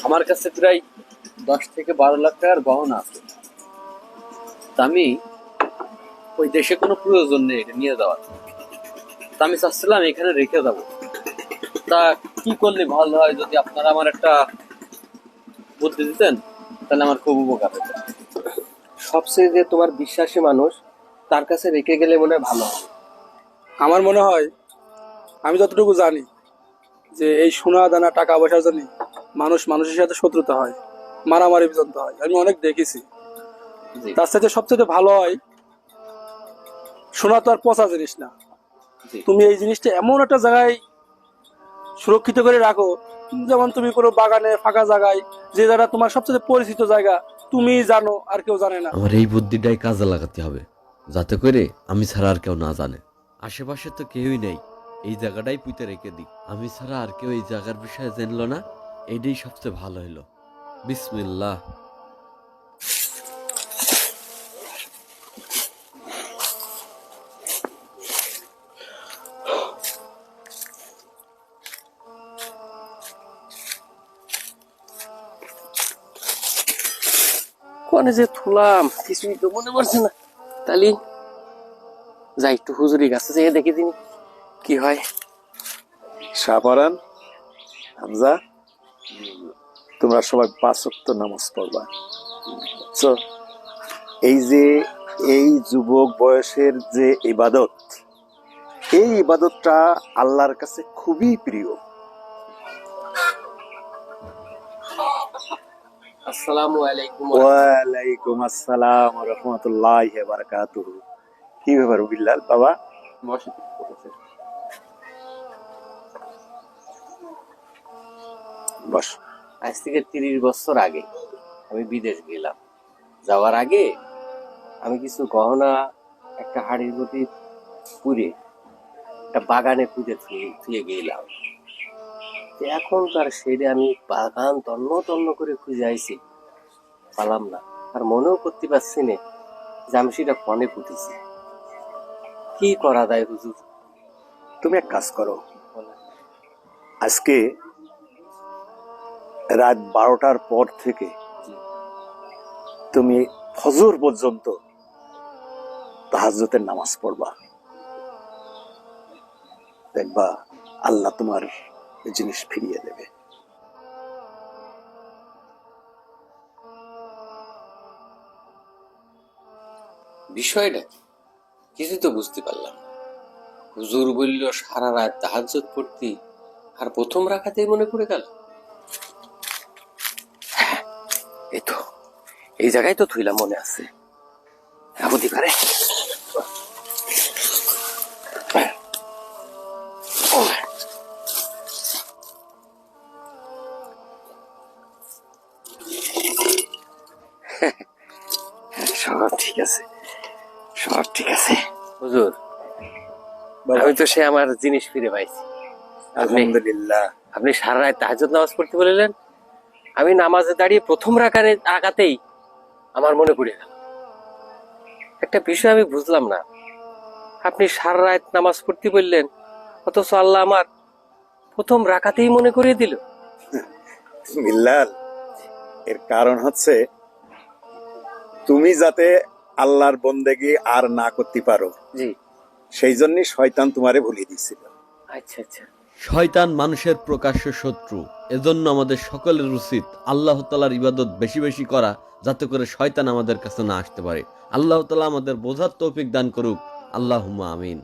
আমার কাছে প্রায় 10 থেকে 12 লাখ টাকার গহনা আছে। তা আমি ওই দেশে কোনো প্রয়োজন নেই এটা নিয়ে যাওয়ার। তা আমি চাচ্ছিলাম এখানে রেখে যাবো। তা কি করলে ভালো হয়, যদি আপনারা আমার একটা বুদ্ধি দিতেন তাহলে আমার খুব উপকার হতো। সবচেয়ে যে তোমার বিশ্বাসী মানুষ, তার কাছে রেখে গেলে মনে হয় ভালো হবে। আমার মনে হয়, আমি যতটুকু জানি যে এই সোনা দানা টাকা পয়সার জন্য মানুষ মানুষের সাথে শত্রুতা হয়, মারামারি পর্যন্ত হয়। আমি অনেক দেখেছি। জি, তার সাথে সবচেয়ে ভালো হয়, সোনা তো আর পচা জিনিস না। জি। তুমি এই জিনিসটা এমন একটা জায়গায় সুরক্ষিত করে রাখো, যেমন তুমি কোনো বাগানে ফাঁকা জায়গায়, যে জায়গা তোমার সবচেয়ে পরিচিত জায়গা, তুমি জানো আর কেউ জানে না। আমার এই বুদ্ধিটাই কাজে লাগাতে হবে, যাতে করে আমি ছাড়া আর কেউ না জানে। আশেপাশে তো কেউই নেই, এই জায়গাটাই পুঁতে রেখে দিই। আমি ছাড়া আর কেউ এই জায়গার বিষয়ে জানলো না, এটাই সবচেয়ে ভালো হলো। বিসমিল্লাহ। কোনে যে থুলাম কিছুই তো মনে পড়ছে না। তালি যাই একটু হুজুরি কাছে যেয়ে দেখি দিন কি হয়। শাহপরান, হামজা, তোমরা সবাই 5 ওয়াক্ত নামাজ পড়বা। বুঝছো? এই যুবক বয়সের যে ইবাদত, এই ইবাদতটা আল্লাহর কাছে খুবই প্রিয়। আসসালামু আলাইকুম। ওয়ালাইকুম আসসালাম ওয়া রাহমাতুল্লাহি ওয়া বারাকাতুহু। কি ব্যাপার বিল্লাল বাবা? বস। আজ থেকে 30 বছর আগে আমি বিদেশ গেলাম। যাওয়ার আগে আমি কিছু গহনা একটা হাড়ির প্রতি পুরে একটা বাগানে পুঁতে থুয়ে গেলাম। এখন তার সেরে আমি বাগান তন্ন তন্ন করে খুঁজে আইছি, পালাম না। আর মনেও করতে পারছি না যে আমি সেটা ফোনে পুঁতেছি। কি করা যায় হুজুর? তুমি এক কাজ করো, আজকে রাত 12টার পর থেকে তুমি ফজর পর্যন্ত তাহাজ্জুদের নামাজ পড়বা। দেখবা আল্লাহ তোমার এই জিনিস ফিরিয়ে দেবে। বিষয়টা কি কিছু তো বুঝতে পারলাম না। হুজুর বলল সারা রাত তাহাজ্জুদ পড়তি, আর প্রথম রাকাতেই মনে পড়ে গেল। হ্যাঁ, এই তো এই জায়গায় তো থুইলাম, মনে আছে। হতে পারে। সব ঠিক আছে, সব ঠিক আছে। হুজুর, আমি তো সে আমার জিনিস ফিরে পাইছি। আলহামদুলিল্লাহ। আপনি সারা রাত তাহাজ্জুদ নামাজ পড়তে বললেন, আমি নামাজে দাঁড়িয়ে প্রথম রাকাতেই আমার মনে পড়ে গেল। একটা বিষয় আমি বুঝলাম না, আপনি সারা রাত নামাজ পড়তে বললেন, অথচ আল্লাহ আমার প্রথম রাকাতেই মনে করিয়ে দিল। বিল্লাল, এর কারণ হচ্ছে তুমি যাতে আল্লাহর বন্দেগী আর না করতে পারো, জি। সেই জন্যই শয়তান তোমারে ভুলিয়ে দিয়েছিল। আচ্ছা আচ্ছা। শয়তান মানুষের প্রকাশ্য শত্রু, এজন্য আমাদের সকলের উচিত আল্লাহ তাআলার ইবাদত বেশি বেশি করা, যাতে করে শয়তান আমাদের কাছে না আসতে পারে। আল্লাহ তাআলা আমাদের বোঝার তৌফিক দান করুক। আল্লাহুম্মা আমিন।